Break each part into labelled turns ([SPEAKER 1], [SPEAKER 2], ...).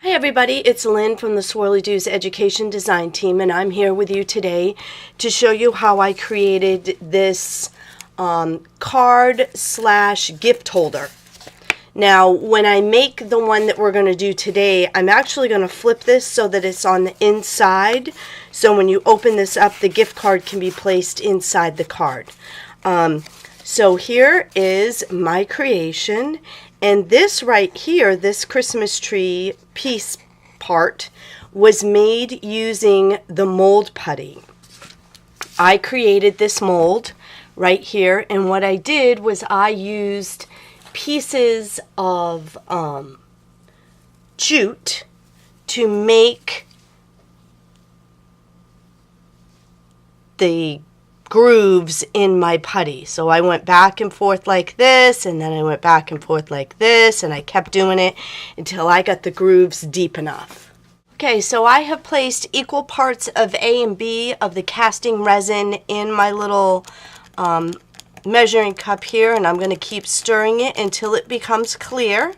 [SPEAKER 1] Hi everybody, it's Lynn from the Swirly Doos Education Design Team, and I'm here with you today to show you how I created this card slash gift holder. Now, when I make the one that we're going to do today, I'm actually going to flip this so that it's on the inside. So when you open this up, the gift card can be placed inside the card. So here is my creation. And this right here, this Christmas tree piece part, was made using the mold putty. I created this mold right here, and what I did was I used pieces of jute to make the grooves in my putty. So I went back and forth like this, and then I went back and forth like this, and I kept doing it until I got the grooves deep enough. Okay, so I have placed equal parts of A and B of the casting resin in my little measuring cup here, and I'm going to keep stirring it until it becomes clear,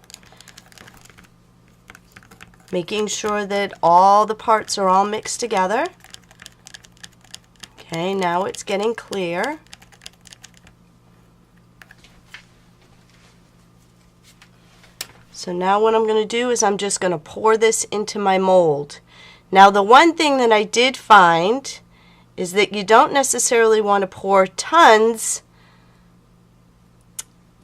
[SPEAKER 1] making sure that all the parts are all mixed together. Okay, now it's getting clear. So now what I'm going to do is I'm just going to pour this into my mold. Now the one thing that I did find is that you don't necessarily want to pour tons,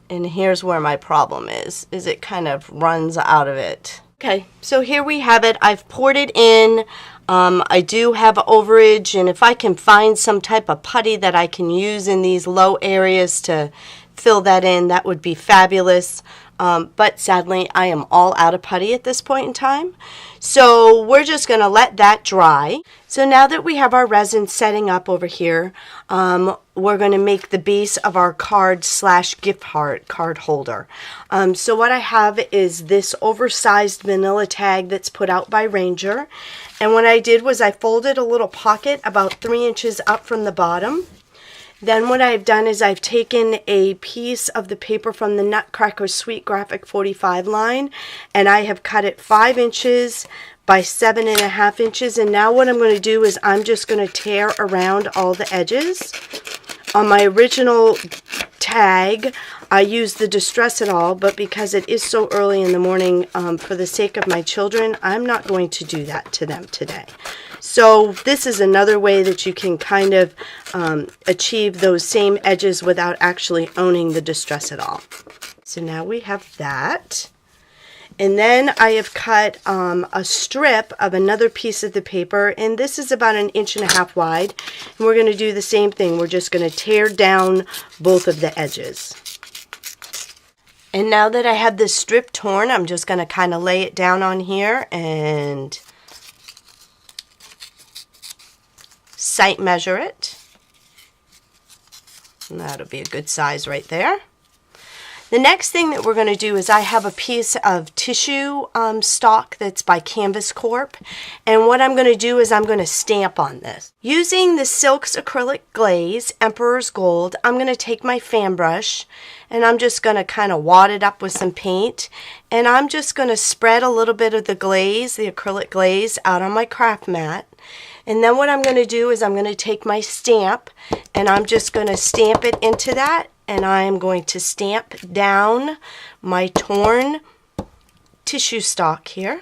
[SPEAKER 1] and here's where my problem is it kind of runs out of it. Okay, so here we have it. I've poured it in. I do have overage, and if I can find some type of putty that I can use in these low areas to fill that in, that would be fabulous. But sadly, I am all out of putty at this point in time. So we're just going to let that dry. So now that we have our resin setting up over here, we're going to make the base of our card slash gift card holder. So what I have is this oversized vanilla tag that's put out by Ranger. And what I did was I folded a little pocket about 3 inches up from the bottom. Then what I've done is I've taken a piece of the paper from the Nutcracker Sweet Graphic 45 line, and I have cut it 5 inches by 7.5 inches. And now what I'm going to do is I'm just going to tear around all the edges. On my original tag, I used the Distress It All, but because it is so early in the morning, for the sake of my children, I'm not going to do that to them today. So this is another way that you can kind of achieve those same edges without actually owning the Distress It All. So now we have that. And then I have cut a strip of another piece of the paper, and this is about 1.5 inches wide. And we're going to do the same thing. We're just going to tear down both of the edges. And now that I have this strip torn, I'm just going to kind of lay it down on here and sight measure it. And that'll be a good size right there. The next thing that we're going to do is I have a piece of tissue stock that's by Canvas Corp, and what I'm going to do is I'm going to stamp on this. Using the Silks Acrylic Glaze Emperor's Gold, I'm going to take my fan brush and I'm just going to kind of wad it up with some paint, and I'm just going to spread a little bit of the glaze, the acrylic glaze, out on my craft mat. And then what I'm going to do is I'm going to take my stamp and I'm just going to stamp it into that, and I am going to stamp down my torn tissue stock here.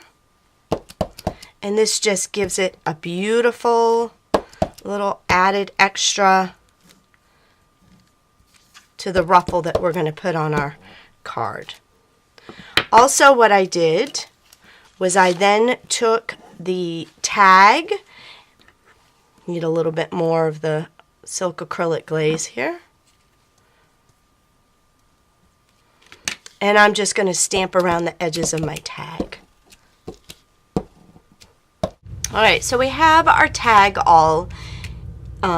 [SPEAKER 1] And this just gives it a beautiful little added extra to the ruffle that we're going to put on our card. Also, what I did was I then took the tag. Need a little bit more of the silk acrylic glaze here. And I'm just going to stamp around the edges of my tag. Alright, so we have our tag all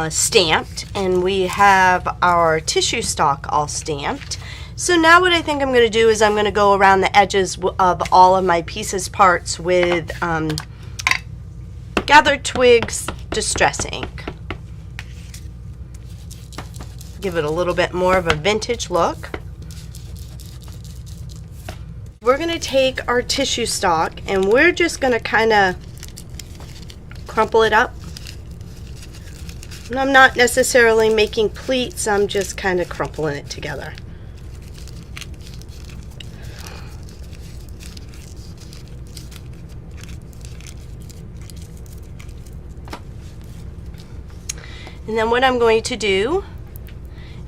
[SPEAKER 1] stamped, and we have our tissue stock all stamped. So now what I think I'm going to do is I'm going to go around the edges of all of my pieces parts with Gathered Twigs Distress ink. Give it a little bit more of a vintage look. We're going to take our tissue stock and we're just going to kind of crumple it up. And I'm not necessarily making pleats, I'm just kind of crumpling it together. And then what I'm going to do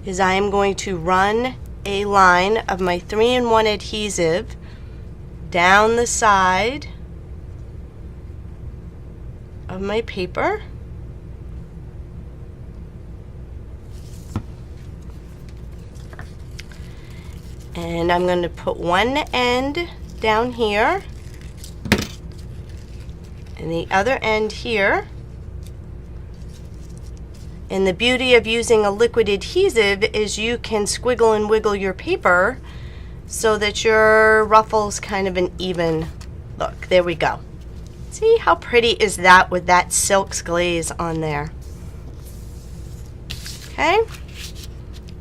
[SPEAKER 1] is I am going to run a line of my 3-in-1 adhesive down the side of my paper. And I'm going to put one end down here and the other end here. And the beauty of using a liquid adhesive is you can squiggle and wiggle your paper so that your ruffle's kind of an even look. There we go. See how pretty is that with that silk glaze on there? Okay,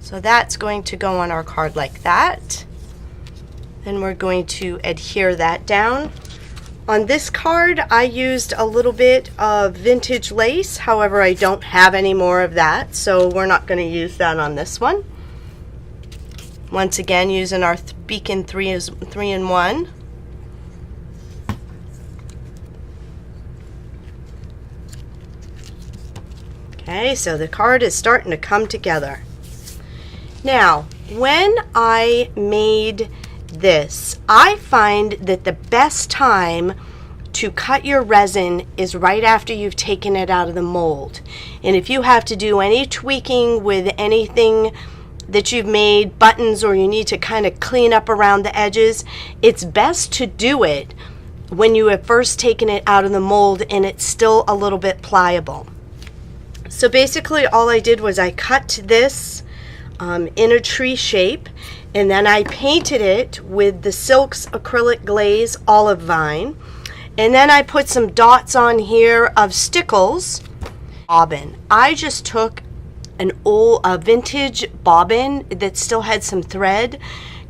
[SPEAKER 1] so that's going to go on our card like that. Then we're going to adhere that down. On this card, I used a little bit of vintage lace. However, I don't have any more of that, so we're not going to use that on this one. Once again, using our Beacon 3-in-1. Okay, so the card is starting to come together. Now, when I made this, I find that the best time to cut your resin is right after you've taken it out of the mold. And if you have to do any tweaking with anything that you've made, buttons, or you need to kind of clean up around the edges, it's best to do it when you have first taken it out of the mold and it's still a little bit pliable. So basically all I did was I cut this in a tree shape, and then I painted it with the Silks Acrylic Glaze Olive Vine, and then I put some dots on here of stickles. Bobbin. I just took a vintage bobbin that still had some thread,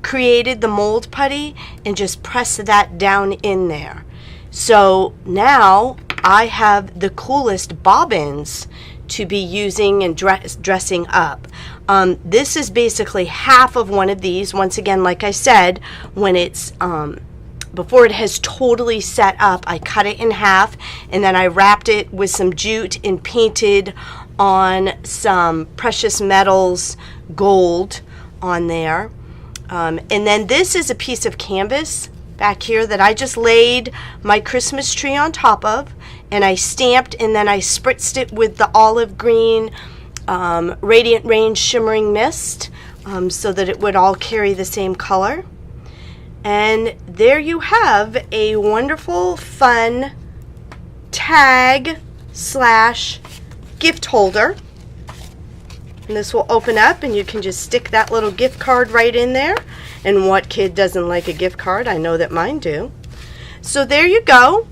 [SPEAKER 1] created the mold putty, and just pressed that down in there. So now I have the coolest bobbins to be using and dressing up. This is basically half of one of these. Once again, like I said, when it's before it has totally set up, I cut it in half and then I wrapped it with some jute and painted on some precious metals gold on there. And then this is a piece of canvas back here that I just laid my Christmas tree on top of, and I stamped and then I spritzed it with the olive green Radiant Rain Shimmering Mist so that it would all carry the same color. And there you have a wonderful, fun tag slash gift holder. And this will open up and you can just stick that little gift card right in there. And what kid doesn't like a gift card? I know that mine do. So there you go.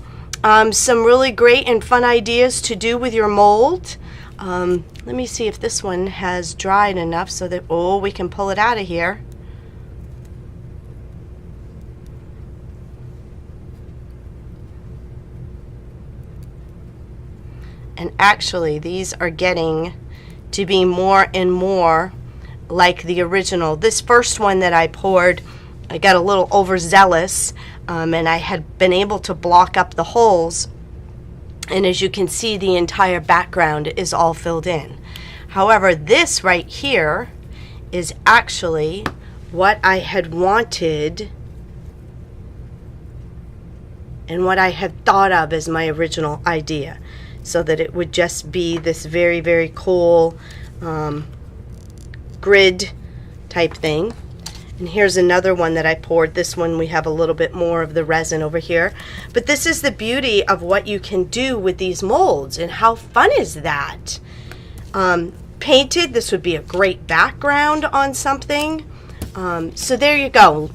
[SPEAKER 1] Some really great and fun ideas to do with your mold. Let me see if this one has dried enough so that, oh, we can pull it out of here. And actually, these are getting to be more and more like the original. This first one that I poured, I got a little overzealous, and I had been able to block up the holes, and as you can see, the entire background is all filled in. However, this right here is actually what I had wanted and what I had thought of as my original idea, so that it would just be this very, very cool grid type thing. And here's another one that I poured. This one we have a little bit more of the resin over here. But this is the beauty of what you can do with these molds, and how fun is that? Painted, this would be a great background on something. So there you go.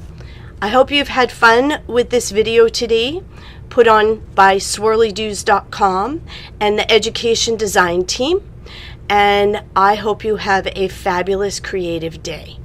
[SPEAKER 1] I hope you've had fun with this video today, put on by swirlydoos.com and the Education Design team. And I hope you have a fabulous creative day.